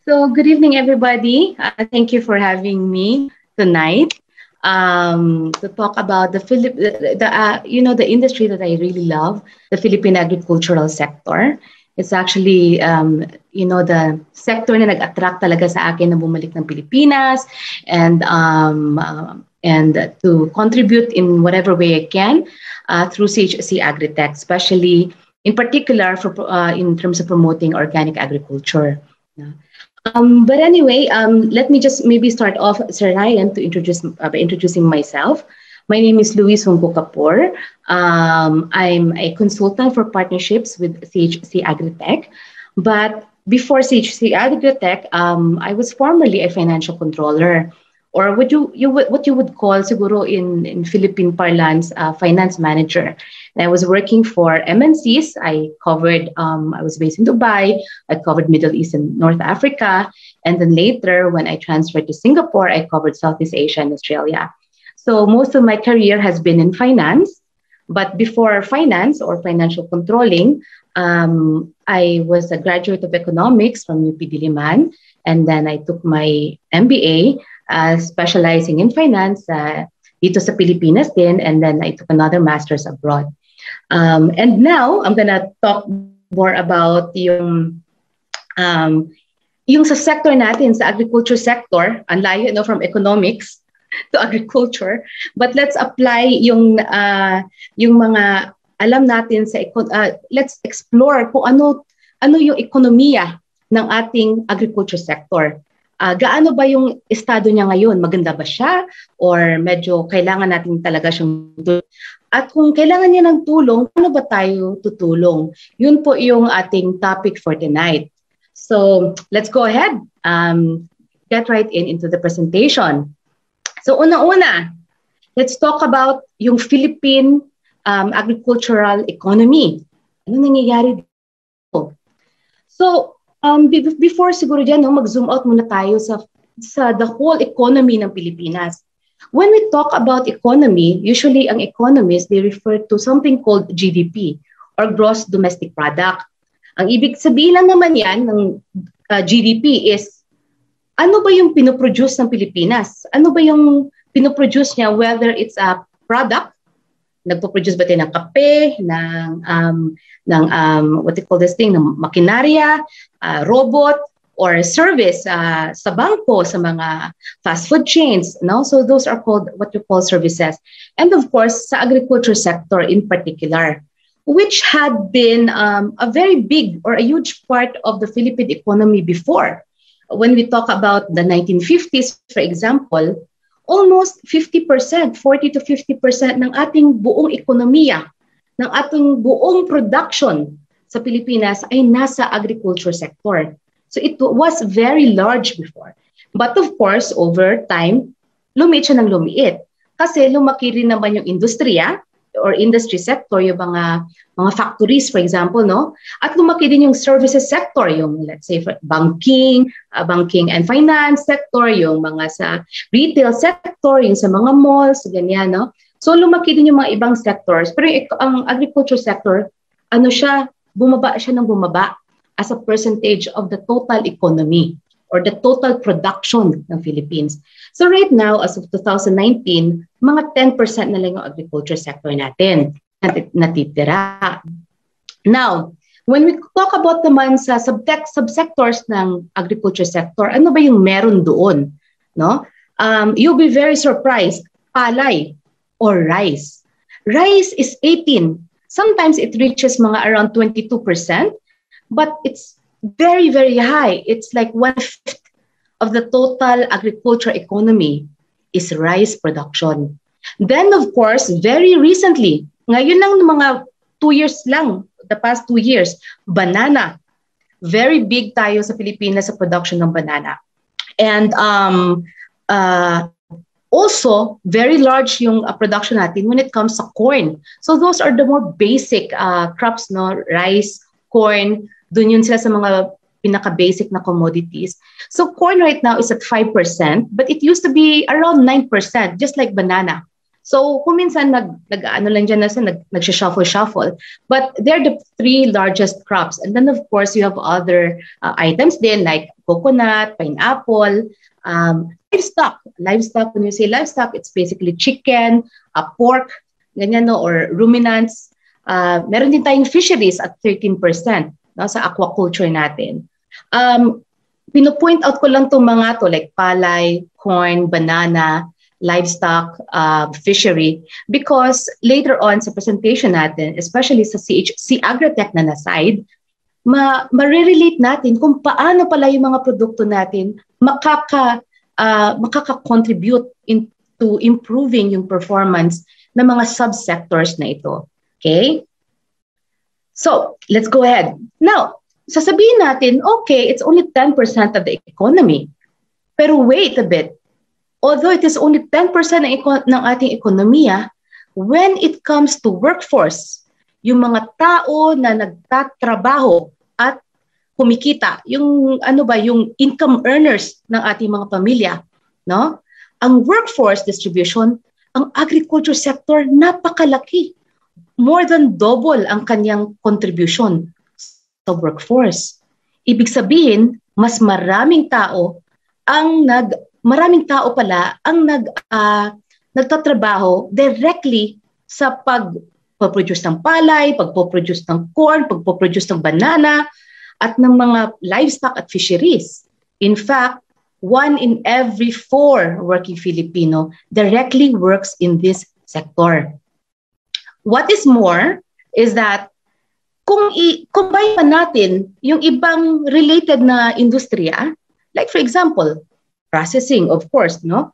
So good evening, everybody. Thank you for having me tonight to talk about the industry that I really love, the Philippine agricultural sector. It's actually the sector na nag-attract talaga sa akin na bumalik ng Pilipinas and to contribute in whatever way I can through CHC AGRITECH, especially in particular for in terms of promoting organic agriculture. But anyway, let me just maybe start off, Sir Ryan, to by introducing myself. My name is Luis Hongko Kapor. I'm a consultant for partnerships with CHC AGRITECH. But before CHC AGRITECH, I was formerly a financial controller, or what you would call siguro in Philippine parlance, finance manager. And I was working for MNCs. I was based in Dubai. I covered Middle East and North Africa. And then later, when I transferred to Singapore, I covered Southeast Asia and Australia. So most of my career has been in finance. But before finance or financial controlling, I was a graduate of economics from UP Diliman. And then I took my MBA, specializing in finance dito sa Pilipinas din. And then I took another master's abroad. And now I'm gonna talk more about yung sa sector natin, sa agriculture sector, ang layo from economics to agriculture. But let's apply yung mga alam natin sa let's explore kung ano yung ekonomiya ng ating agriculture sector. Gaano ba yung estado niya ngayon? Maganda ba siya? Or medyo kailangan natin talaga siyang tulong? At kung kailangan niya ng tulong, paano ba tayo tutulong? Yun po yung ating topic for tonight. So let's go ahead. Get right into the presentation. So una-una, let's talk about yung Philippine agricultural economy. Ano nangyayari dito? So before siguro dyan, mag-zoom out muna tayo sa the whole economy ng Pilipinas. When we talk about economy, usually ang economists, they refer to something called GDP or gross domestic product. Ang ibig sabihin lang naman yan ng GDP is ano ba yung pinoproduce ng Pilipinas? Ano ba yung pinoproduce niya, whether it's a product, nagpo-produce ba tayo ng kape, ng what they call this thing, ng makinarya, robot, or service sa bangko, sa mga fast food chains, no? So those are called what you call services. And of course, sa agriculture sector in particular, which had been a very big or a huge part of the Philippine economy before. When we talk about the 1950s, for example, almost 50%, 40 to 50% ng ating buong ekonomiya, ng ating buong production sa Pilipinas ay nasa agriculture sector. So it was very large before. But of course, over time, lumiit siya ng lumiit. Kasi lumaki rin naman yung industriya or industry sector, yung mga factories, for example, no? At lumaki din yung services sector, yung let's say banking and finance sector, yung mga sa retail sector, yung sa mga malls, ganyan, no? So lumaki din yung mga ibang sectors. Pero ang agriculture sector, bumaba siya ng bumaba as a percentage of the total economy or the total production ng Philippines. So right now, as of 2019, mga 10% na lang yung agriculture sector natin natitira. Now, when we talk about naman sa subsectors ng agriculture sector, ano ba yung meron doon? No? You'll be very surprised. Palay or rice. Rice is 18. Sometimes it reaches mga around 22%. But it's very, very high. It's like 1/5 of the total agriculture economy is rice production. Then, of course, very recently, ngayon lang mga 2 years lang, the past 2 years, banana. Very big tayo sa Pilipinas sa production ng banana. And also, very large yung production natin when it comes to corn. So those are the more basic crops, no? Rice, corn, dun yun sila sa mga pinaka-basic na commodities. So corn right now is at 5%, but it used to be around 9%, just like banana. So kung minsan nag-ano lang dyan nag-shuffle. But they're the three largest crops. And then of course you have other items then like coconut, pineapple, livestock. Livestock, when you say livestock, it's basically chicken, pork, ganyan no, or ruminants. Meron din tayong fisheries at 13% no, sa aquaculture natin. Pino-point out ko lang itong mga to like palay, corn, banana, livestock, fishery, because later on sa presentation natin, especially sa CHC AGRITECH na na-side, ma-relate natin kung paano pala yung mga produkto natin makaka-contribute into improving yung performance ng mga subsectors na ito. Okay? So, let's go ahead. Now, sasabihin natin, okay, it's only 10% of the economy. Pero wait a bit. Although it is only 10% ng ating ekonomiya, when it comes to workforce, yung mga tao na nagtatrabaho at kumikita, yung yung income earners ng ating mga pamilya, no? Ang workforce distribution, ang agriculture sector napakalaki. More than double ang kanyang contribution sa workforce. Ibig sabihin, mas maraming tao pala ang nagtatrabaho directly sa pagpo-produce ng palay, pagpo-produce ng corn, pagpo-produce ng banana, at ng mga livestock at fisheries. In fact, 1 in every 4 working Filipino directly works in this sector. What is more is that kung i-combine pa natin yung ibang related na industriya, like for example, processing, of course, no?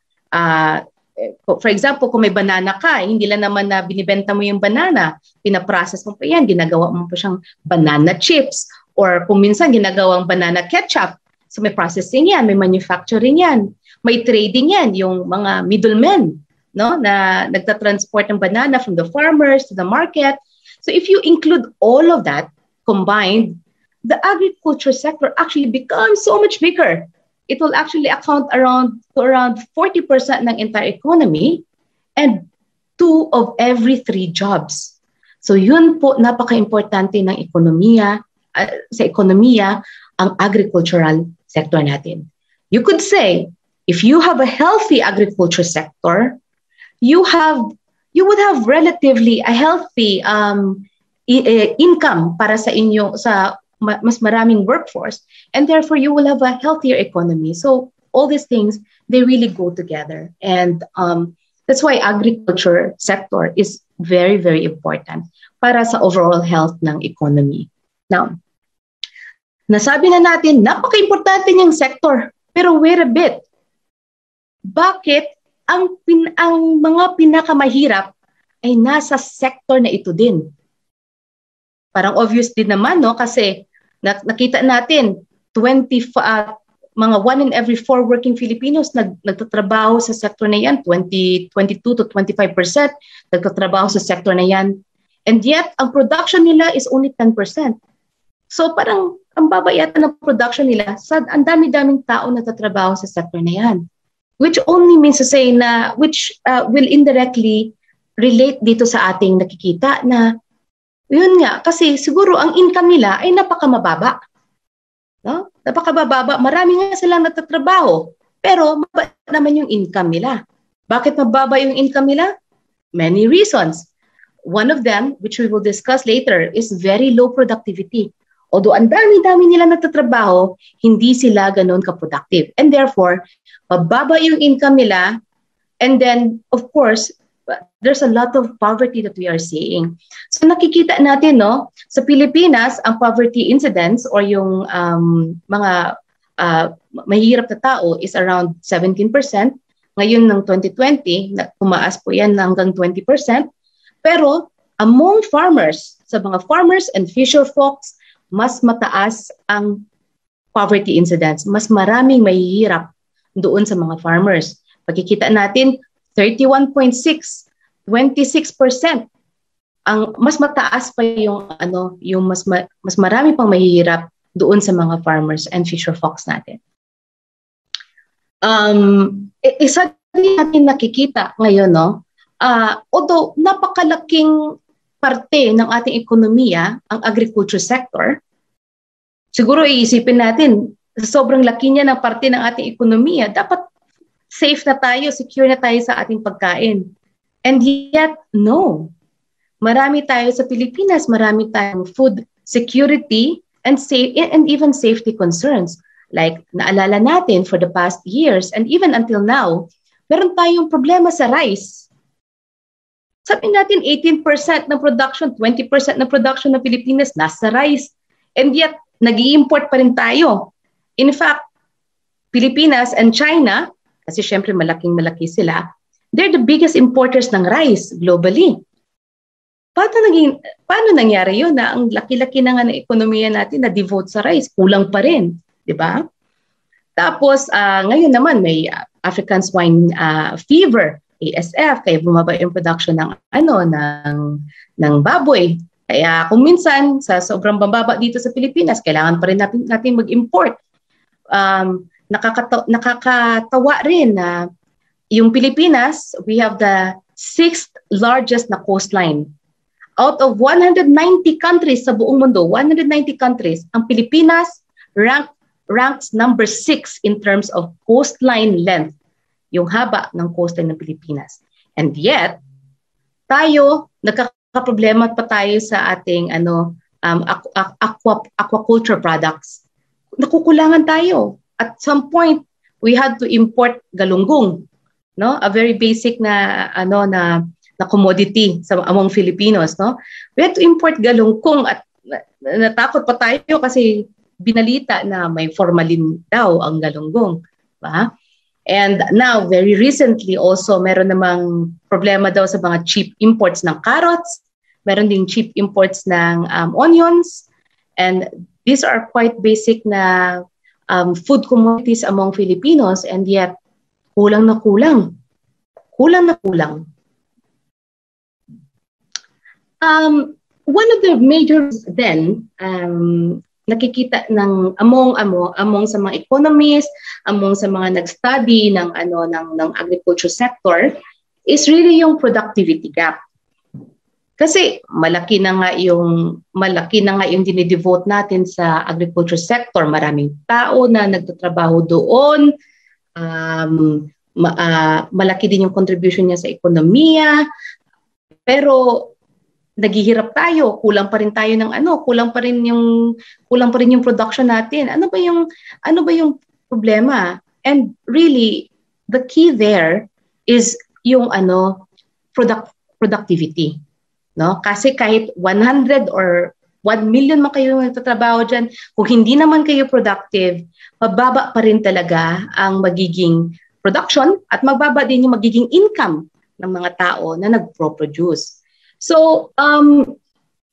For example, kung may banana ka, hindi lang naman na binibenta mo yung banana, pinaprocess mo pa yan, ginagawa mo pa siyang banana chips, or kung minsan ginagawang banana ketchup. So may processing yan, may manufacturing yan, may trading yan, yung mga middlemen, no? Na nagtatransport ng banana from the farmers to the market. So if you include all of that combined, the agriculture sector actually becomes so much bigger. It will actually account around 40% ng entire economy and 2 of every 3 jobs. So yun po, napaka-importante ng ekonomiya, sa ekonomiya, ang agricultural sector natin. You could say, if you have a healthy agriculture sector, you would have relatively a healthy income para sa inyo, sa mas maraming workforce, and therefore you will have a healthier economy. So all these things, they really go together, and that's why agriculture sector is very, very important para sa overall health ng economy. Now, nasabi na natin, napaka-importante niyang sector, pero wait a bit. Bakit ang mga pinakamahirap ay nasa sector na ito din? Parang obvious din naman, no? Kasi nakita natin, mga 1 in every 4 working Filipinos nagtatrabaho sa sector na yan, 22 to 25% nagtatrabaho sa sector na yan. And yet, ang production nila is only 10%. So parang ang baba yata ng production nila sa ang dami-daming tao nagtatrabaho sa sector na yan. Which only means to say na, which will indirectly relate dito sa ating nakikita na yun nga, kasi siguro ang income nila ay napakamababa. No? Napakababa. Marami nga silang nagtatrabaho, pero mababa naman yung income nila. Bakit mababa yung income nila? Many reasons. One of them, which we will discuss later, is very low productivity. Although ang dami-dami nila nagtatrabaho, hindi sila ganun ka-productive. And therefore, mababa yung income nila, and then, of course, there's a lot of poverty that we are seeing. So nakikita natin, no, sa Pilipinas, ang poverty incidence or yung mga mahirap na tao is around 17%. Ngayon ng 2020, tumaas po yan hanggang 20%. Pero among farmers, sa mga farmers and fisher folks, mas mataas ang poverty incidence. Mas maraming mahihirap doon sa mga farmers. Pagkikita natin, 31.6, 26%. Ang mas mataas pa yung yung mas marami pang mahihirap doon sa mga farmers and fisher folks natin. Isa din natin nakikita ngayon, no, although napakalaking parte ng ating ekonomiya, ang agriculture sector, siguro iisipin natin, sobrang laki niya ng parte ng ating ekonomiya, dapat safe na tayo, secure na tayo sa ating pagkain. And yet, no. Marami tayo sa Pilipinas, marami tayong food security and even safety concerns. Like, naalala natin for the past years and even until now, meron tayong problema sa rice. Sabi natin 18% ng production, 20% ng production ng Pilipinas nasa rice. And yet, nag-i-import pa rin tayo. In fact, Pilipinas and China, kasi syempre malaking-malaki sila, they're the biggest importers ng rice globally. Paano nangyari yun na ang laki-laki na nga ng ekonomiya natin na devote sa rice? Kulang pa rin, di ba? Tapos, ngayon naman may African swine fever, ASF, kaya bumaba yung production ng baboy. Kaya kung minsan sa sobrang bababa dito sa Pilipinas, kailangan pa rin natin mag-import. Nakakatawa rin na yung Pilipinas, we have the 6th largest na coastline. Out of 190 countries sa buong mundo, 190 countries, ang Pilipinas ranks number 6 in terms of coastline length. Yung haba ng coastline ng Pilipinas. And yet, tayo, nagkakaproblema pa tayo sa ating aquaculture products. Nakukulangan tayo. At some point, we had to import galunggong, no? A very basic na commodity among Filipinos, no? We had to import galunggong at natakot pa tayo kasi binalita na may formalin daw ang galunggong, ba? And now, very recently also, meron namang problema daw sa mga cheap imports ng carrots. Meron ding cheap imports ng onions. And these are quite basic na food commodities among Filipinos. And yet, kulang na kulang. Kulang na kulang. One of the major then, nakikita among sa mga economists, among sa mga nag-study ng agriculture sector is really yung productivity gap. Kasi malaki na nga yung dinidevote natin sa agriculture sector. Maraming tao na nagtatrabaho doon. Malaki din yung contribution niya sa ekonomiya. Pero naghihirap tayo, kulang pa rin tayo ng kulang pa rin yung production natin. Ano ba yung problema? And really, the key there is yung productivity, no? Kasi kahit 100 or 1 million man kayo nagtatrabaho diyan, kung hindi naman kayo productive, mababa pa rin talaga ang magiging production at mababa din yung magiging income ng mga tao na nagpro-produce. So,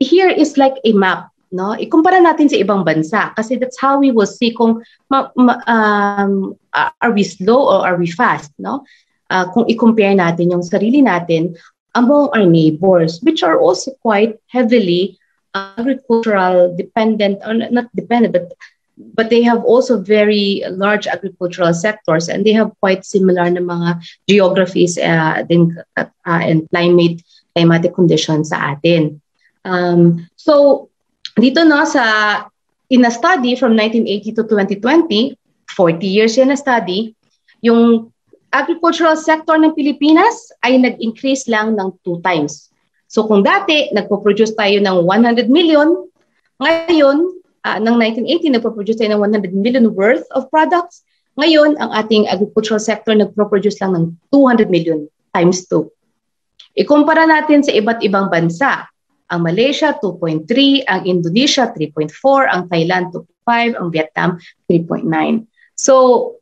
here is like a map, no? Ikumpara natin sa ibang bansa kasi that's how we will see kung are we slow or are we fast, no? Kung i-compare natin yung sarili natin among our neighbors, which are also quite heavily agricultural dependent, or not dependent, but they have also very large agricultural sectors and they have quite similar na mga geographies and climatic conditions sa atin. So, dito in a study from 1980 to 2020, 40 years yan na study, yung agricultural sector ng Pilipinas ay nag-increase lang ng 2 times. So, kung dati, nagpo-produce tayo ng 100 million, ngayon, ng 1980, nagpo-produce tayo ng 100 million worth of products. Ngayon, ang ating agricultural sector nagpo-produce lang ng 200 million times 2. Ikumpara natin sa iba't ibang bansa. Ang Malaysia, 2.3, ang Indonesia, 3.4, ang Thailand, 2.5, ang Vietnam, 3.9. So,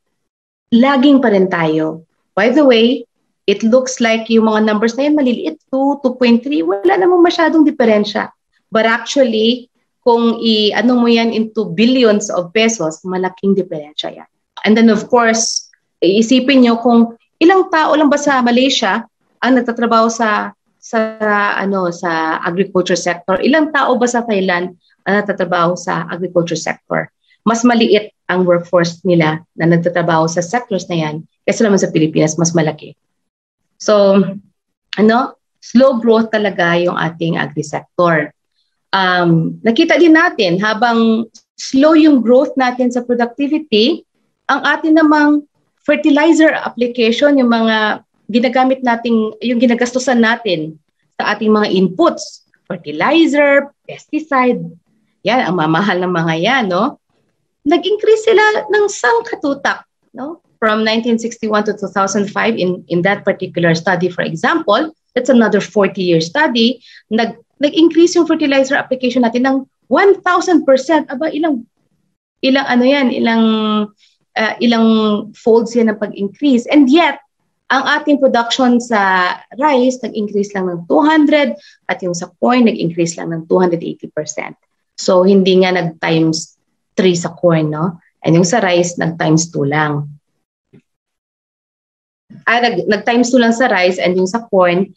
laging pa rin tayo. By the way, it looks like yung mga numbers na yan, maliliit, 2, 2.3, wala namang masyadong diferensya. But actually, kung mo yan into billions of pesos, malaking diferensya yan. And then of course, iisipin nyo kung ilang tao lang ba sa Malaysia ang nagtatrabaho sa agriculture sector. Ilang tao ba sa Thailand ang nagtatrabaho sa agriculture sector? Mas maliit ang workforce nila na nagtatrabaho sa sectors na yan kaysa naman sa Pilipinas, mas malaki. So, slow growth talaga yung ating agri-sector. Nakita din natin habang slow yung growth natin sa productivity, ang atin namang fertilizer application, yung mga ginagamit natin, yung ginagastusan natin sa ating mga inputs, fertilizer, pesticide, yan, ang mamahal ng mga yan, no? Nag-increase sila ng sangkatutak, no? From 1961 to 2005 in that particular study, for example, that's another 40-year study, nag-increase yung fertilizer application natin ng 1,000%. Aba, ilang folds yan ng pag-increase. And yet, ang ating production sa rice, nag-increase lang ng 200 at yung sa corn, nag-increase lang ng 280%. So, hindi nga nag-times 3 sa corn, no? And yung sa rice, nag-times 2 lang. Nag-times 2 lang sa rice and yung sa corn,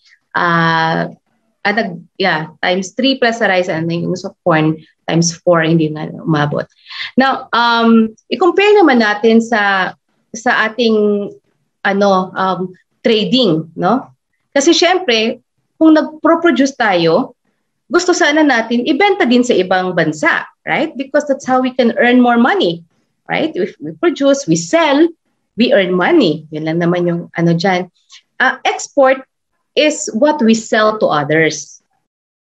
times 3 plus sa rice and yung sa corn, times 4, hindi na umabot. Now, i-compare naman natin sa ating trading, no? Kasi syempre, kung nag-produce tayo, gusto sana natin ibenta din sa ibang bansa, right? Because that's how we can earn more money, right? If we produce, we sell, we earn money. Yun lang naman yung dyan. Export is what we sell to others.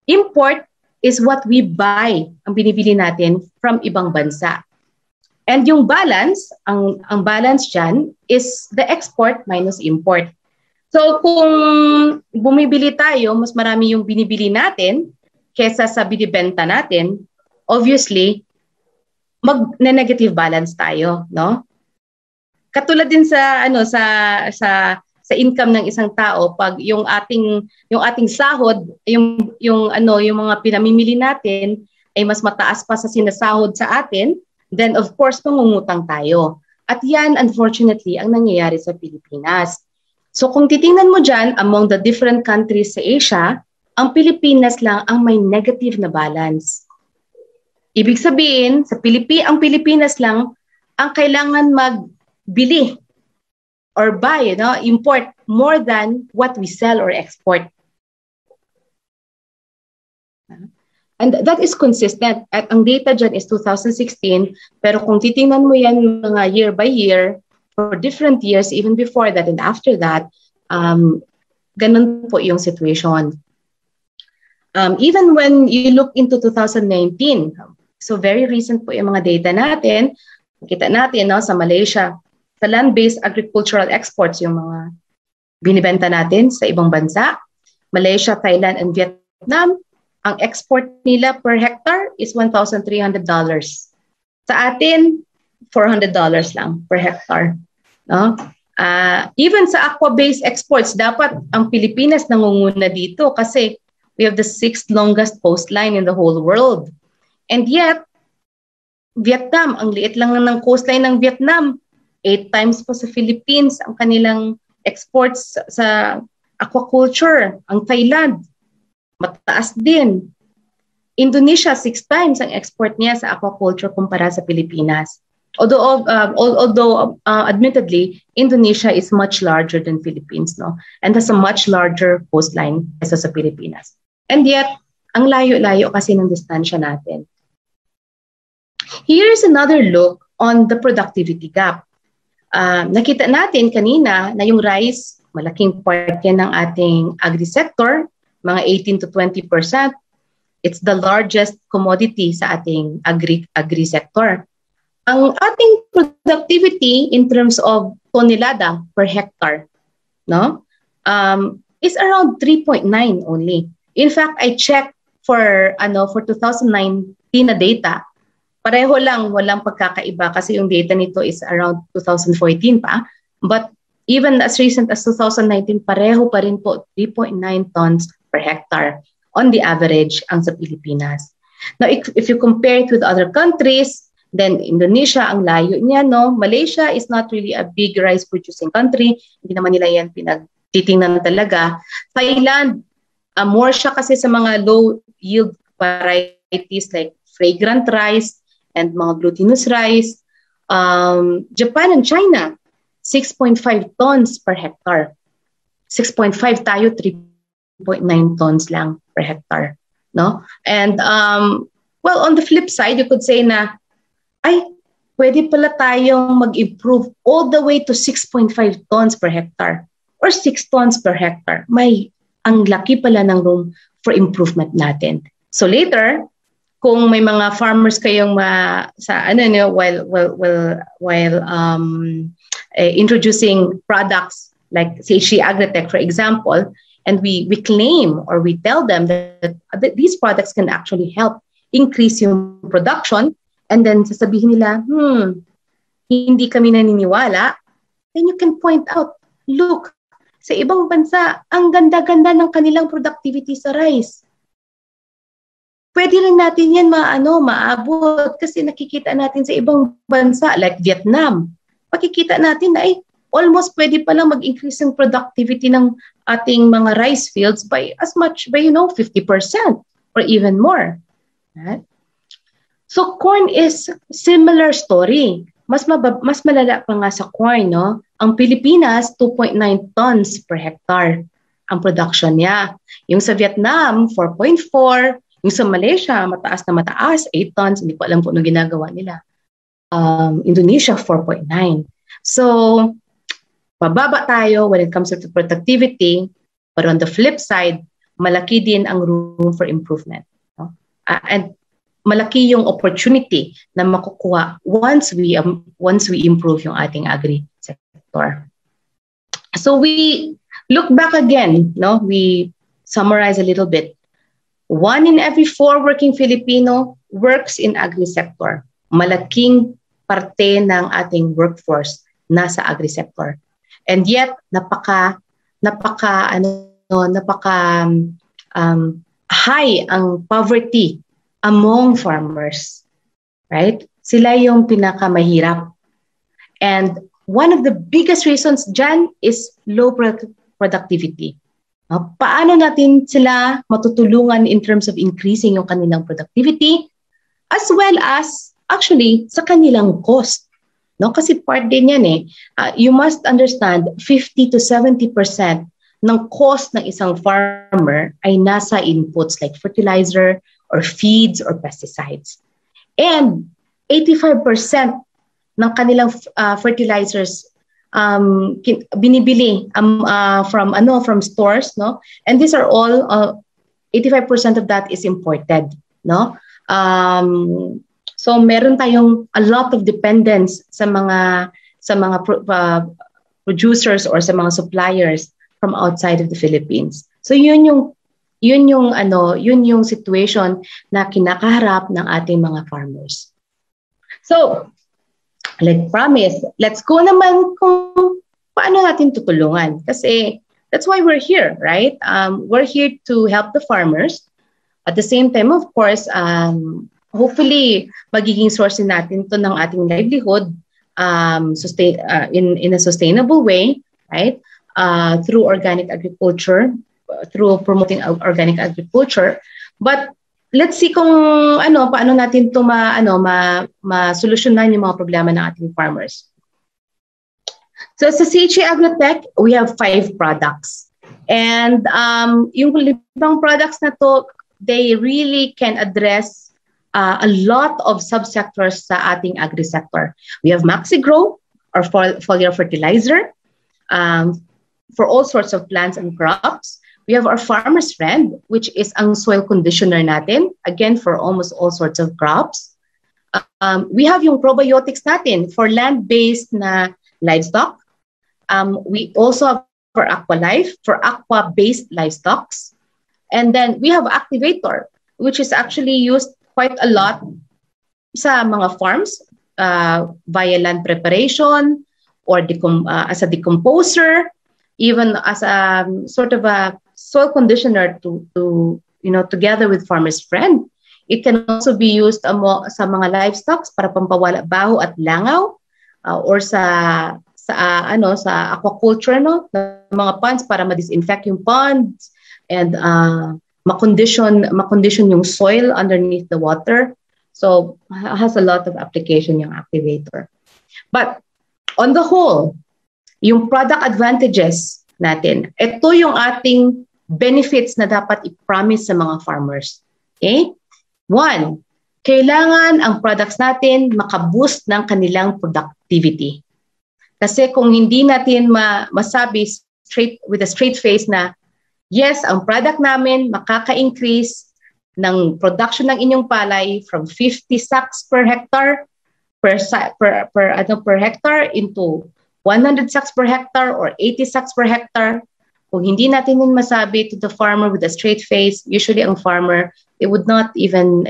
Import is what we buy, ang binibili natin from ibang bansa. And yung balance, ang balance dyan is the export minus import. So kung bumibili tayo, mas marami yung binibili natin kesa sa binibenta natin, obviously, mag-negative balance tayo, no? Katulad din sa income ng isang tao, pag yung ating sahod, yung mga pinamimili natin ay mas mataas pa sa sinasahod sa atin, then of course mangungutang tayo. At yan, unfortunately, ang nangyayari sa Pilipinas. So kung titingnan mo dyan, among the different countries sa Asia, ang Pilipinas lang ang may negative na balance. Ibig sabihin, ang Pilipinas lang ang kailangan magbili or buy, import more than what we sell or export. And that is consistent. At ang data dyan is 2016, pero kung titingnan mo yan mga year by year, for different years, even before that and after that, ganun po yung situation. Even when you look into 2019, so very recent po yung mga data natin, kita natin sa Malaysia, sa land-based agricultural exports, yung mga binibenta natin sa ibang bansa, Malaysia, Thailand, and Vietnam, ang export nila per hectare is $1,300. Sa atin, $400 lang per hectare. No? Even sa aqua-based exports, dapat ang Pilipinas nangunguna dito kasi we have the 6th longest coastline in the whole world. And yet, Vietnam, ang liit lang ng coastline ng Vietnam, 8 times po sa Philippines ang kanilang exports sa aquaculture. Ang Thailand, mataas din. Indonesia, 6 times ang export niya sa aquaculture kumpara sa Pilipinas. Although admittedly, Indonesia is much larger than Philippines, no? And has a much larger coastline kaysa sa Pilipinas. And yet, ang layo-layo kasi ng distansya natin. Here's another look on the productivity gap. Nakita natin kanina na yung rice, malaking part yan ng ating agri-sector, mga 18 to 20%. It's the largest commodity sa ating agri-sector. Ang ating productivity in terms of tonelada per hectare, no, is around 3.9 only. In fact, I checked for 2019 na data. Pareho lang, walang pagkakaiba kasi yung data nito is around 2014 pa. But even as recent as 2019, pareho pa rin po 3.9 tons per hectare on the average ang sa Pilipinas. Now, if you compare it with other countries, then Indonesia, ang layo niya, no? Malaysia is not really a big rice producing country. Hindi naman nila yan pinagtitingnan talaga. Thailand, more siya kasi sa mga low yield varieties like fragrant rice and mga glutinous rice. Japan and China, 6.5 tons per hectare. 6.5 tayo, 3.9. 3.9 tons lang per hectare, no? And well, on the flip side, you could say na ay pwede pala tayong mag-improve all the way to 6.5 tons per hectare or 6 tons per hectare. Ang laki pala ng room for improvement natin. So later, kung may mga farmers kayong while introducing products like CHC AGRITECH, for example, and we claim or we tell them that these products can actually help increase yung production, and then sasabihin nila, hindi kami naniniwala, then you can point out, look, sa ibang bansa, ang ganda-ganda ng kanilang productivity sa rice. Pwede rin natin yan maabot kasi nakikita natin sa ibang bansa like Vietnam. Makikita natin na almost pwede palang mag-increase yung productivity ng ating mga rice fields by as much by 50% or even more. Right? So corn is similar story. Mas malala pa nga sa corn, no? Ang Pilipinas 2.9 tons per hectare ang production niya. Yung sa Vietnam 4.4, yung sa Malaysia mataas na mataas 8 tons, hindi ko alam kung ano ginagawa nila. Indonesia 4.9. So pababa tayo when it comes to productivity, but on the flip side, malaki din ang room for improvement. No? And malaki yung opportunity na makukuha once we improve yung ating agri sector. So we look back again, no? We summarize a little bit. 1 in every 4 working Filipino works in agri sector. Malaking parte ng ating workforce nasa agri sector. And yet napaka high ang poverty among farmers, right? Sila yung pinakamahirap. And one of the biggest reasons dyan is low productivity. Paano natin sila matutulungan in terms of increasing yung kanilang productivity as well as actually sa kanilang cost. No? Kasi part din yan you must understand 50 to 70% ng cost ng isang farmer ay nasa inputs like fertilizer, or feeds or pesticides. And 85% ng kanilang fertilizers binibili from stores, no? And these are all 85% of that is imported, no? So meron tayong a lot of dependence sa mga producers or sa mga suppliers from outside of the Philippines. So yun yung situation na kinakaharap ng ating mga farmers. So, like promise, let's go naman kung paano natin tutulungan. Kasi that's why we're here, right? We're here to help the farmers. At the same time, of course, hopefully, magiging source natin to ng ating livelihood in a sustainable way, right? Through organic agriculture, through promoting organic agriculture. But let's see kung paano natin to ma-solusyonan yung mga problema ng ating farmers. So sa CHC AGRITECH, we have 5 products. And yung 5 products na to, they really can address a lot of subsectors sa ating agri sector. We have MaxiGrow, or foliar fertilizer, for all sorts of plants and crops. We have our Farmer's Friend, which is ang soil conditioner natin, again, for almost all sorts of crops. We have yung probiotics natin for land-based na livestock. We also have for AquaLife, for aqua-based livestock. And then we have Activator, which is actually used quite a lot sa mga farms via land preparation or as a decomposer, even as a sort of a soil conditioner to together with Farmer's Friend. It can also be used sa mga livestock para pampawala baho at langaw or sa aquaculture, no, mga ponds para ma-disinfect yung ponds and ma-condition yung soil underneath the water. So has a lot of application yung Activator. But on the whole, yung product advantages natin, ito yung ating benefits na dapat i-promise sa mga farmers. Okay? One, kailangan ang products natin makaboost ng kanilang productivity. Kasi kung hindi natin masabi with a straight face na, yes, ang product namin makaka-increase ng production ng inyong palay from 50 sacks per hectare per hectare into 100 sacks per hectare or 80 sacks per hectare. Kung hindi natin yun masabi to the farmer with a straight face, usually ang farmer, they would not even,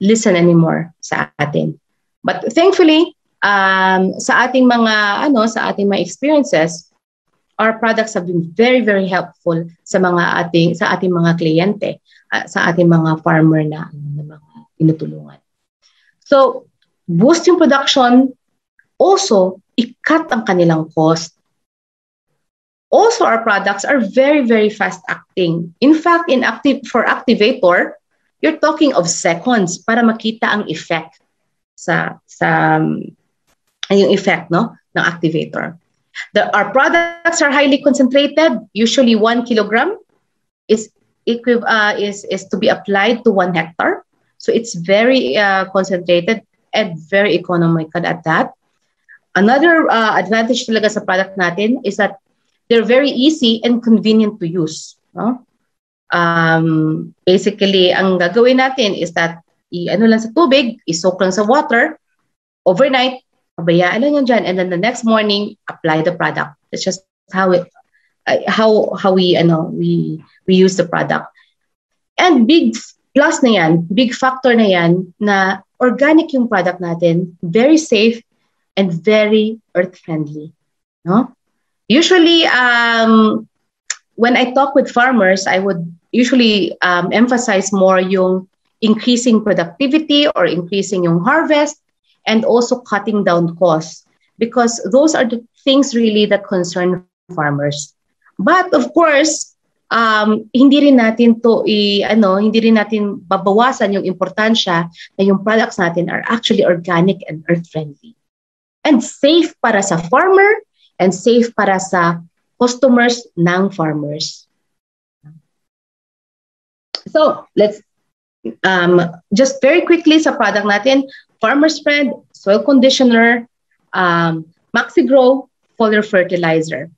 listen anymore sa atin. But thankfully, sa ating mga experiences, our products have been very, very helpful sa ating mga kliyente, sa ating mga farmer na mga tinutulungan. So, boost yung production, also, i-cut ang kanilang cost. Also, our products are very, very fast-acting. In fact, for activator, you're talking of seconds para makita ang effect yung effect ng activator. Our products are highly concentrated. Usually 1 kilogram is to be applied to 1 hectare. So it's very concentrated and very economical at that. Another advantage talaga sa product natin is that they're very easy and convenient to use. No? Basically, ang gagawin natin is that lang sa tubig, isoak lang sa water, overnight, pabayaan lang yan dyan, and then the next morning, apply the product. That's just how we use the product. And big plus na yan, big factor na yan, na organic yung product natin, very safe and very earth-friendly. No? Usually, when I talk with farmers, I would usually emphasize more yung increasing productivity or increasing yung harvest and also cutting down costs, because those are the things really that concern farmers. But of course, hindi rin natin babawasan yung importansya na yung products natin are actually organic and earth-friendly. And safe para sa farmer and safe para sa customers ng farmers. So, let's just very quickly sa product natin, Farmer's Friend, Soil Conditioner, MaxiGrow, foliar fertilizer.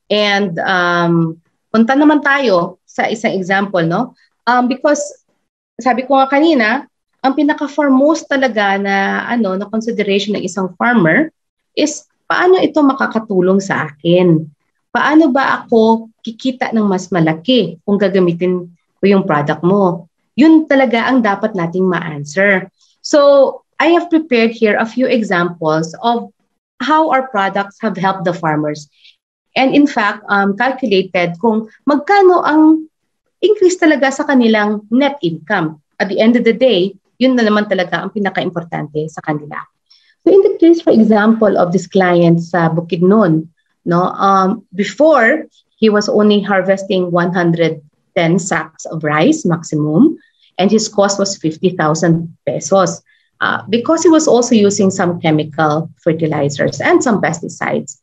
And punta naman tayo sa isang example, no? Because sabi ko nga kanina, ang pinaka-foremost talaga na consideration ng isang farmer is paano ito makakatulong sa akin? Paano ba ako kikita ng mas malaki kung gagamitin ko yung product mo? Yun talaga ang dapat nating ma-answer. So, I have prepared here a few examples of how our products have helped the farmers. And in fact, calculated kung magkano ang increase talaga sa kanilang net income. At the end of the day, yun na naman talaga ang pinaka-importante sa kanila. So in the case, for example, of this client sa Bukidnon, before, he was only harvesting 110 sacks of rice maximum, and his cost was 50,000 pesos because he was also using some chemical fertilizers and some pesticides.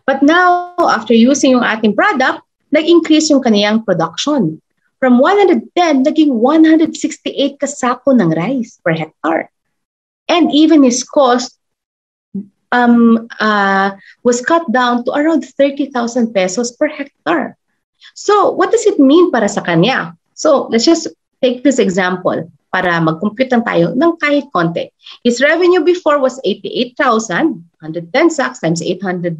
But now, after using yung ating product, nag-increase yung kaniyang production. From 110, naging 168 kasako ng rice per hectare. And even his cost was cut down to around 30,000 pesos per hectare. So, what does it mean para sa kanya? So, let's just take this example para mag-compute lang tayo ng kahit konti. His revenue before was 88,000, 110 sacks times 800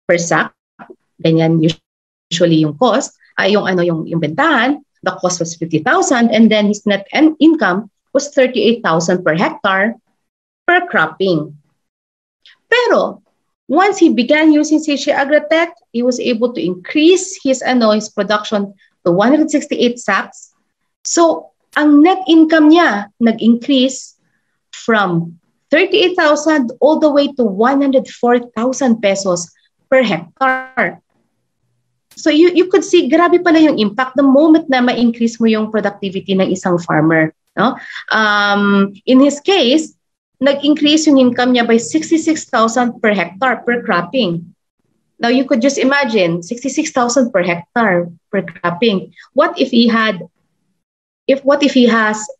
per sack. Ganyan usually yung cost, yung bentahan. The cost was 50,000, and then his net income was 38,000 per hectare per cropping. Pero once he began using CHC AGRITECH, he was able to increase his production to 168 sacks. So ang net income niya nag-increase from 38,000 all the way to 104,000 pesos per hectare. So you could see, grabe pala yung impact the moment na ma-increase mo yung productivity ng isang farmer. No? In his case, nag-increase yung income niya by 66,000 per hectare per cropping. Now you could just imagine 66,000 per hectare per cropping. What if he has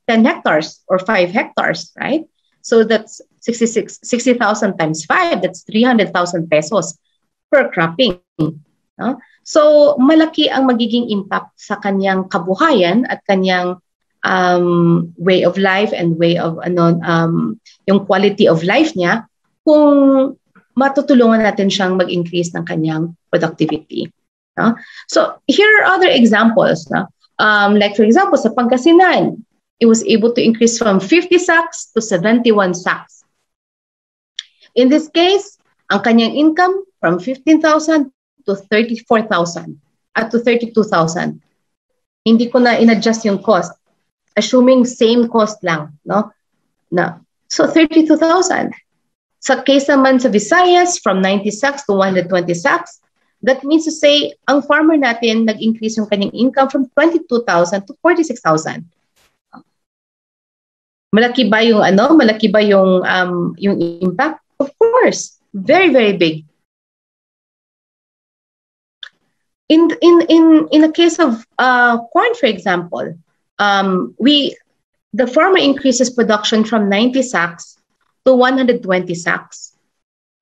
10 hectares or 5 hectares, right? So that's 60,000 times 5, that's 300,000 pesos per cropping. No? So malaki ang magiging impact sa kanyang kabuhayan at kanyang way of life and way of yung quality of life niya kung matutulungan natin siyang mag-increase ng kanyang productivity. No? So here are other examples. No? Like for example, sa Pangasinan, it was able to increase from 50 sacks to 71 sacks. In this case, ang kanyang income from 15,000 to 34,000 at to 32,000. Hindi ko na in-adjust yung cost, assuming same cost lang, no? So 32,000. Sa case naman sa Visayas, from 90 sacks to 120 sacks, that means to say, ang farmer natin nag-increase yung kanyang income from 22,000 to 46,000. Malaki ba yung yung impact? Of course, very, very big. In a case of corn, for example, the farmer increases production from 90 sacks to 120 sacks.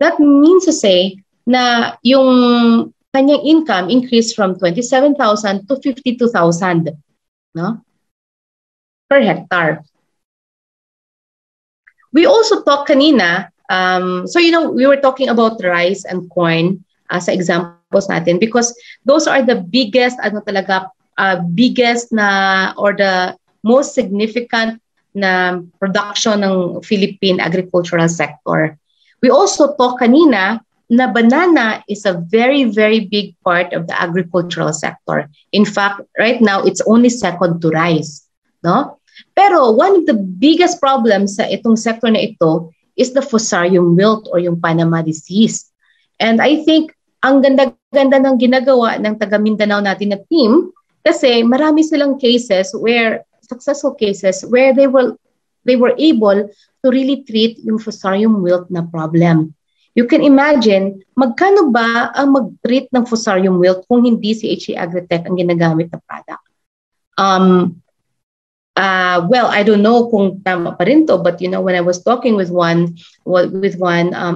That means to say na yung kanyang income increased from 27,000 to 52,000, no? Per hectare. We also talked kanina, so we were talking about rice and corn as examples natin because those are the biggest biggest na or the most significant na production ng Philippine agricultural sector. We also talked kanina na banana is a very, very big part of the agricultural sector. In fact, right now, it's only second to rice. No? Pero one of the biggest problems sa itong sector na ito is the fusarium wilt or yung Panama disease. And I think ang ganda-ganda ng ginagawa ng taga Mindanao natin na team kasi marami silang successful cases where they were able to really treat yung fusarium wilt na problem. You can imagine, magkano ba ang mag-treat ng fusarium wilt kung hindi CHC AGRITECH ang ginagamit na product? Well, I don't know kung tama pa rin to, but when I was talking with one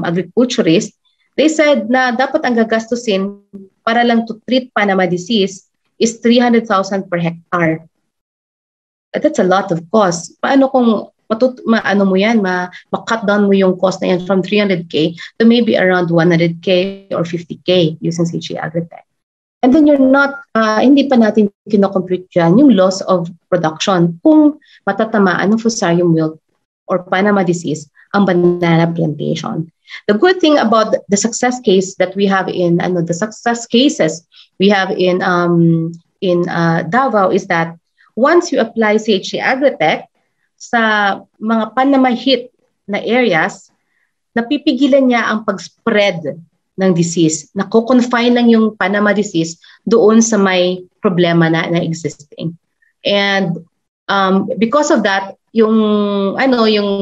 agriculturist, they said na dapat ang gagastusin para lang to treat Panama disease is 300,000 per hectare. That's a lot of cost. Paano kung ma-cut down mo yung cost na yan from 300K to maybe around 100K or 50K using CHC AGRITECH. And then you're not, hindi pa natin kinocompute dyan yung loss of production kung matatamaan ng fusarium wilt or Panama disease ang banana plantation. The good thing about the success case that we have in Davao is that once you apply CHC AGRITECH sa mga Panama-hit na areas, napipigilan niya ang pag-spread ng disease. Nako-confine lang yung Panama disease doon sa may problema na existing. And because of that, yung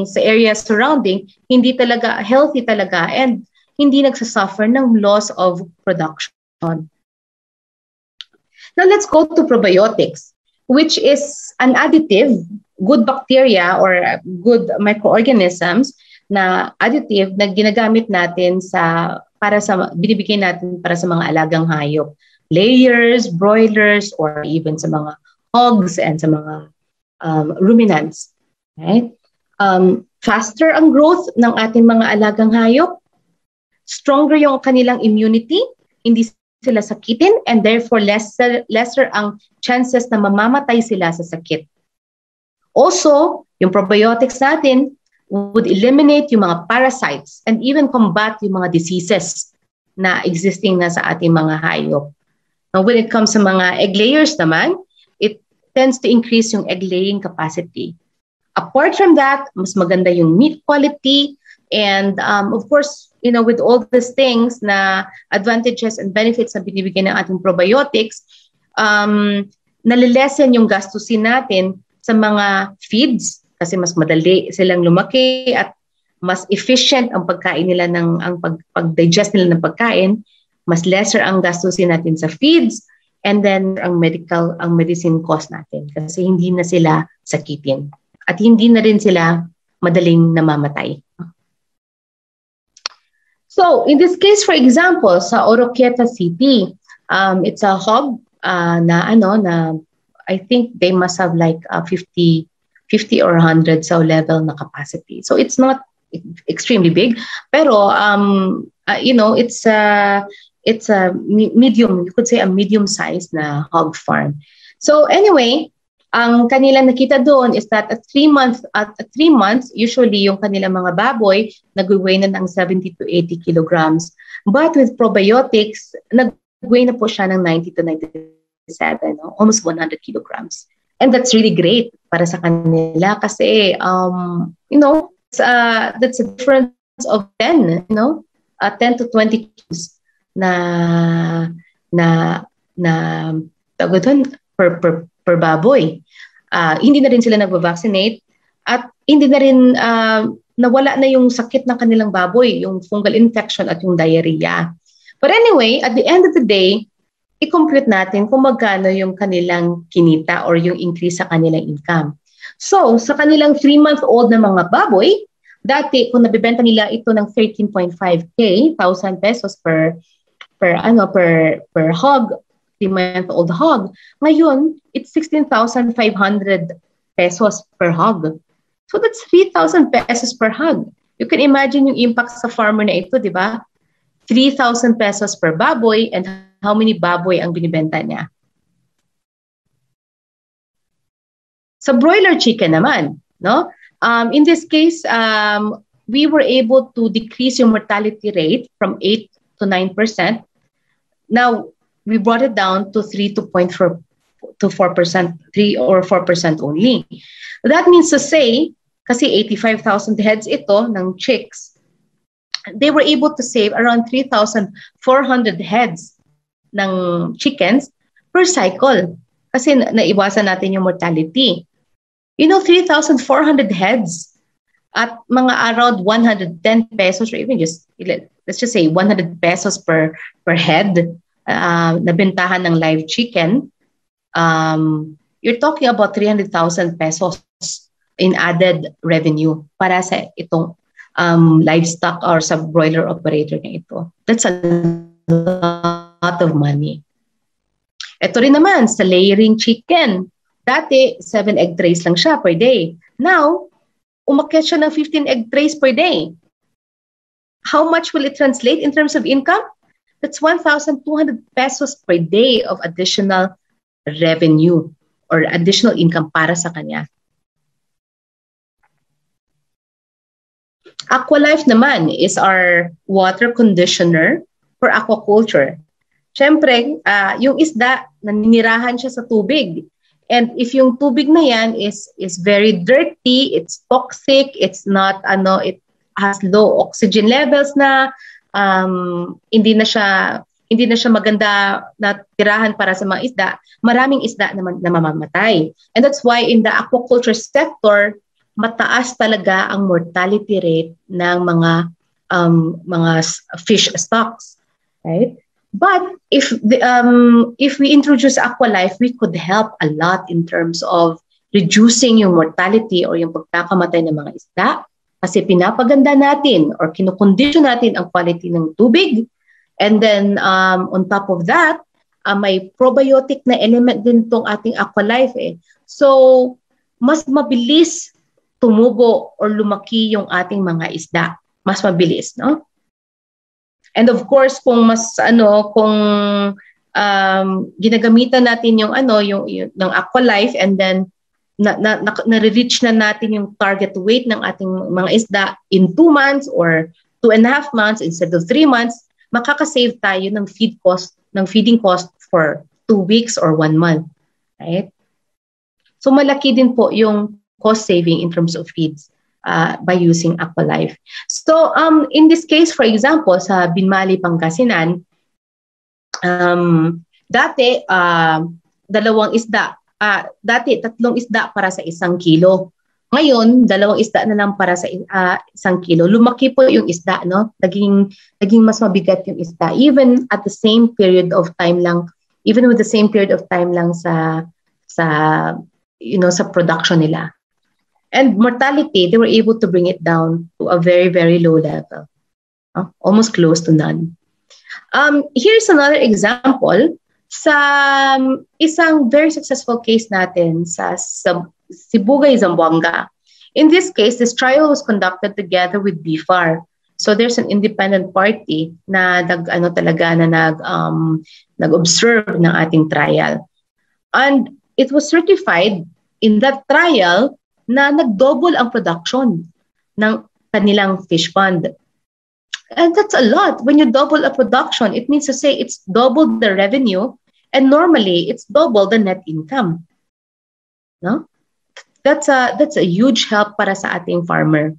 sa area surrounding, hindi talaga healthy talaga and hindi nagsasuffer ng loss of production. Now let's go to probiotics, which is an additive, good bacteria or good microorganisms na additive na ginagamit natin binibigay natin para sa mga alagang hayop, layers, broilers, or even sa mga hogs and sa mga ruminants. Right? Faster ang growth ng ating mga alagang hayop, stronger yung kanilang immunity, hindi sila sakitin, and therefore lesser ang chances na mamamatay sila sa sakit. Also, yung probiotics natin would eliminate yung mga parasites and even combat yung mga diseases na existing na sa ating mga hayop. Now, when it comes sa mga egg layers naman, it tends to increase yung egg laying capacity. Apart from that, mas maganda yung meat quality and of course, with all these things na advantages and benefits na binibigyan ng ating probiotics, nalilesen yung gastusin natin sa mga feeds kasi mas madali silang lumaki at mas efficient ang pagkain nila ang pag-digest nila ng pagkain mas lesser ang gastusin natin sa feeds, and then ang medicine cost natin kasi hindi na sila sakitin at hindi na rin sila madaling namamatay. So in this case, for example, sa Oroquieta City, it's a hog na I think they must have like 50 or 100 sow level na capacity. So it's not extremely big, pero it's a medium, you could say a medium size na hog farm. So anyway, ang kanilang nakita doon is that at 3 months, usually yung kanilang mga baboy nag-weigh na ng 70 to 80 kilograms. But with probiotics, nag-weigh na po siya ng 90 to 97, almost 100 kilograms. And that's really great para sa kanila kasi, that's a difference of 10, 10 to 20 kilos na tawag doon per baboy. Hindi na rin sila nagva-vaccinate at hindi na rin nawala na yung sakit ng kanilang baboy, yung fungal infection at yung diarrhea. But anyway, at the end of the day, i-compute natin kung magkano yung kanilang kinita or yung increase sa kanilang income. So, sa kanilang 3-month-old na mga baboy, dati kung nabibenta nila ito ng 13.5K, 1,000 pesos per hog, 3-month-old hog. Ngayon, it's 16,500 pesos per hog. So that's 3,000 pesos per hog. You can imagine yung impact sa farmer na ito, di ba? 3,000 pesos per baboy, and how many baboy ang binibenta niya? Sa broiler chicken naman, no? In this case, we were able to decrease yung mortality rate from 8 to 9%. Now, we brought it down to 3 to 4%, 3 or 4% only. That means to say, kasi 85,000 heads ito ng chicks, they were able to save around 3,400 heads ng chickens per cycle. Kasi naiwasan natin yung mortality. 3,400 heads at mga around 110 pesos or even just, let's just say 100 pesos per head na bentahan ng live chicken, you're talking about 300,000 pesos in added revenue para sa itong livestock or sa broiler operator na ito. That's a lot of money. Ito rin naman sa layering chicken. Dati, 7 egg trays lang siya per day. Now, umakyat siya ng 15 egg trays per day. How much will it translate in terms of income? That's 1,200 pesos per day of additional revenue or additional income para sa kanya. Aqualife naman is our water conditioner for aquaculture. Siyempre, yung isda, naninirahan siya sa tubig. And if yung tubig na yan is very dirty, it's toxic, it's not, it has low oxygen levels na, hindi na siya maganda na tirahan para sa mga isda, maraming isda na mamamatay. And that's why in the aquaculture sector, mataas talaga ang mortality rate ng mga fish stocks, right? But if we introduce Aqualife, we could help a lot in terms of reducing yung mortality or yung pagkakamatay ng mga isda kasi pinapaganda natin or kinukondisyon natin ang quality ng tubig. And then on top of that, may probiotic na element din tong ating Aqualife eh. So mas mabilis tumubo or lumaki yung ating mga isda. Mas mabilis, no? And of course, kung ginagamitan natin yung ng Aqualife and then na-reach na natin yung target weight ng ating mga isda in 2 months or 2.5 months instead of 3 months, makakasave tayo ng feeding cost for 2 weeks or 1 month, right? So malaki din po yung cost saving in terms of feeds by using Aqualife. So in this case, for example, sa Binmali, Pangasinan, dati 2 isda, dati 3 isda para sa 1 kilo. Ngayon, 2 isda na lang para sa 1 kilo. Lumaki po yung isda, no? Naging mas mabigat yung isda. Even at the same period of time lang, even with the same period of time lang sa sa production nila. And mortality, they were able to bring it down to a very, very low level. Almost close to none. Here's another example sa isang very successful case natin sa Sibugay, Zamboanga. In this case, this trial was conducted together with BFAR. So there's an independent party na nag-observe ng ating trial. And it was certified in that trial na nag-double ang production ng kanilang fish pond. And that's a lot. When you double a production, it means to say it's double the revenue, and normally it's double the net income. No? That's a huge help para sa ating farmer.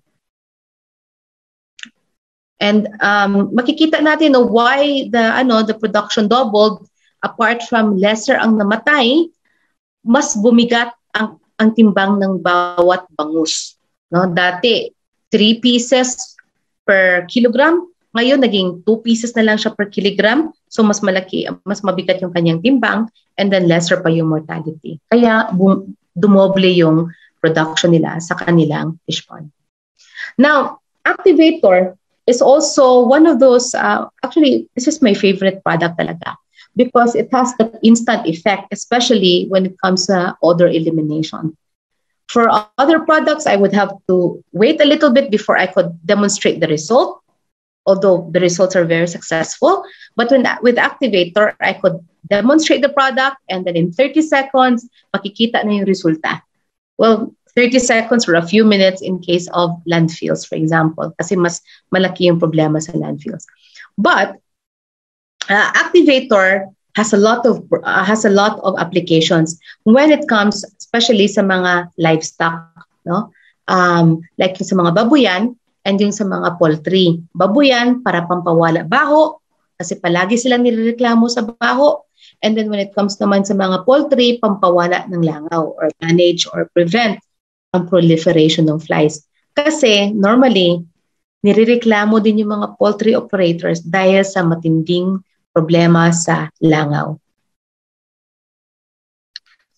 And makikita natin why the production doubled. Apart from lesser ang namatay, mas bumigat ang timbang ng bawat bangus. No, dati 3 pieces per kilogram, ngayon naging 2 pieces na lang siya per kilogram. So mas malaki, mas mabigat yung kanyang timbang, and then lesser pa yung mortality. Kaya dumoble yung production nila sa kanilang fish pond. Now, activator is also one of those, actually, this is my favorite product talaga because it has that instant effect, especially when it comes to odor elimination. For other products, I would have to wait a little bit before I could demonstrate the result, although the results are very successful. But with activator, I could demonstrate the product, and then in 30 seconds, makikita na yung resulta. Well, 30 seconds or a few minutes in case of landfills, for example, kasi mas malaki yung problema sa landfills. But activator has a lot of applications when it comes, especially sa mga livestock, no? Like yung sa mga babuyan and yung sa mga poultry. Babuyan para pampawala baho, kasi palagi silang nirereklamo sa baho. And then when it comes naman sa mga poultry, pampawala ng langaw or manage or prevent ang proliferation ng flies. Kasi normally, nirereklamo din yung mga poultry operators dahil sa matinding problema sa langaw.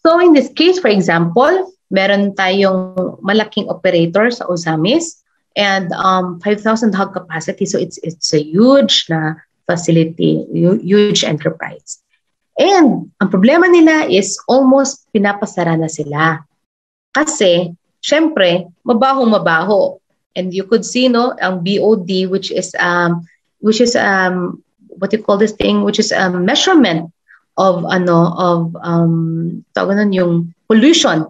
So in this case, for example, meron tayong malaking operator sa Ozamis and 5,000 hog capacity. So it's a huge na facility, huge enterprise. And ang problema nila is almost pinapasara na sila. Kasi, syempre, mabaho-mabaho. And you could see, no, ang BOD, which is what you call this thing, which is a measurement of yung pollution.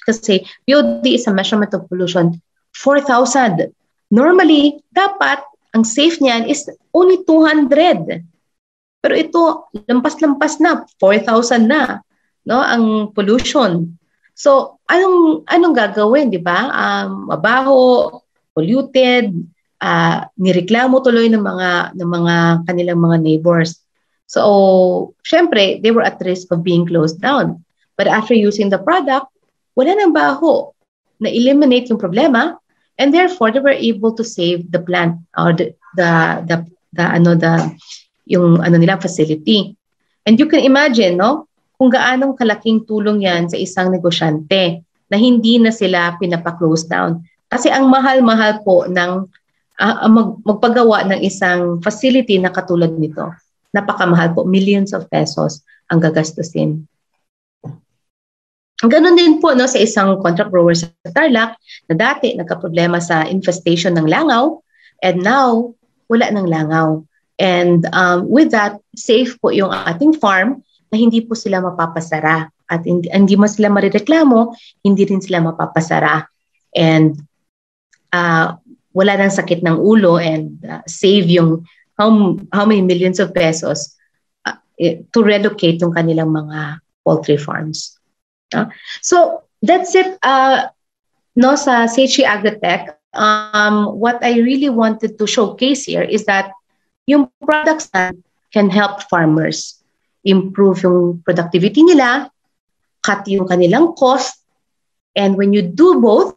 Kasi BOD is a measurement of pollution, 4,000. Normally, dapat ang safe niyan is only 200. Pero ito, lampas-lampas na, 4,000 na, no, ang pollution. So, anong gagawin, di ba? Mabaho, polluted, nireklamo tuloy ng mga kanilang mga neighbors. So, syempre, they were at risk of being closed down. But after using the product, wala nang baho, na-eliminate yung problema, and therefore they were able to save the plant or yung nila facility. And you can imagine, no, kung gaanong kalaking tulong yan sa isang negosyante na hindi na sila pinapa-close down. Kasi ang mahal-mahal po ng magpagawa ng isang facility na katulad nito. Napakamahal po, millions of pesos ang gagastusin. Ganon din po, no, sa isang contract grower sa Tarlac na dati nagka-problema sa infestation ng langaw, and now wala ng langaw. And with that, safe po yung ating farm na hindi po sila mapapasara. At hindi mo sila marireklamo, hindi rin sila mapapasara. And wala nang sakit ng ulo, and save yung how many millions of pesos to relocate yung kanilang mga poultry farms. So that's it, no, sa CHC AGRITECH. What I really wanted to showcase here is that yung products na can help farmers improve yung productivity nila, cut yung kanilang cost, and when you do both,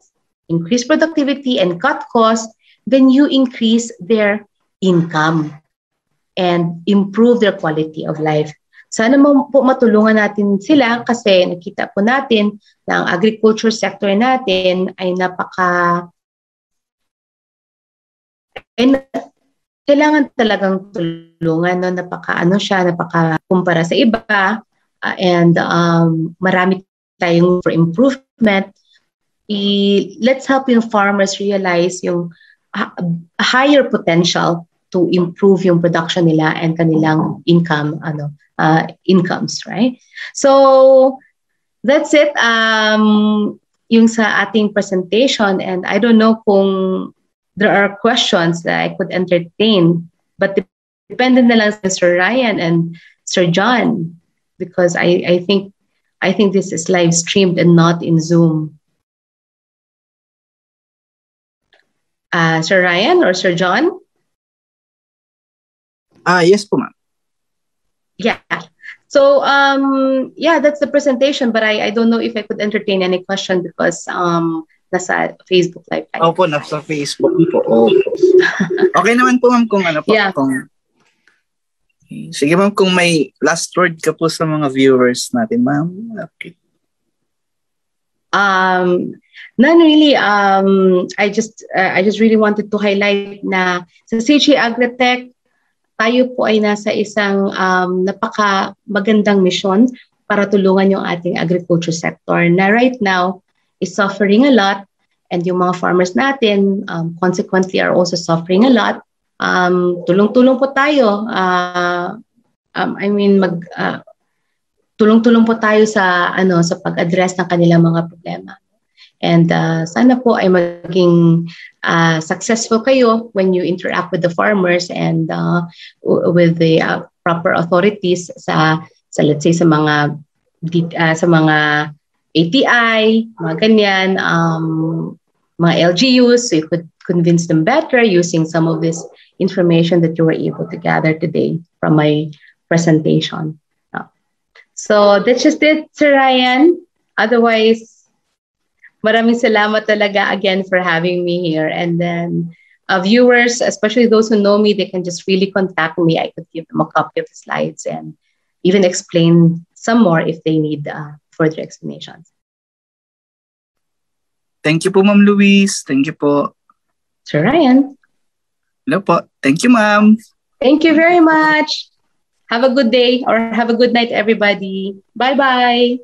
increase productivity and cut costs, then you increase their income and improve their quality of life. Sana po matulungan natin sila kasi nakita po natin na ang agriculture sector natin ay kailangan talagang tulungan, no? Napaka kumpara sa iba, and marami tayong for improvement. Let's help yung farmers realize yung higher potential to improve yung production nila and kanilang incomes, right? So that's it. Yung sa ating presentation, and I don't know kung there are questions that I could entertain, but dependent na lang sa Sir Ryan and Sir John, because I think this is live streamed and not in Zoom. Sir Ryan or Sir John? Yes po, ma'am. Yeah. So that's the presentation, but I don't know if I could entertain any question because nasa Facebook Live. Opo, nasa Facebook po. Okay naman po, ma'am, kung ano po. Yeah. Sige, ma'am, kung may last word ka po sa mga viewers natin, ma'am. Okay. None really. I just really wanted to highlight na sa CHC AGRITECH, tayo po ay nasa isang napaka magandang mission para tulungan yung ating agriculture sector na right now is suffering a lot, and yung mga farmers natin consequently are also suffering a lot. Tulong-tulong po tayo. Tulong-tulong po tayo sa pag-address ng kanilang mga problema. And sana po ay maging successful kayo when you interact with the farmers and with the proper authorities sa let's say sa mga ATI, mga ganyan, mga LGUs, so you could convince them better using some of this information that you were able to gather today from my presentation. So that's just it, Sir Ryan. Otherwise, maraming salamat talaga again for having me here. And then viewers, especially those who know me, they can just really contact me. I could give them a copy of the slides and even explain some more if they need further explanations. Thank you po, Ma'am Louise. Thank you po. Sir Ryan. Hello po. Thank you, ma'am. Thank you very much. Have a good day or have a good night, everybody. Bye-bye.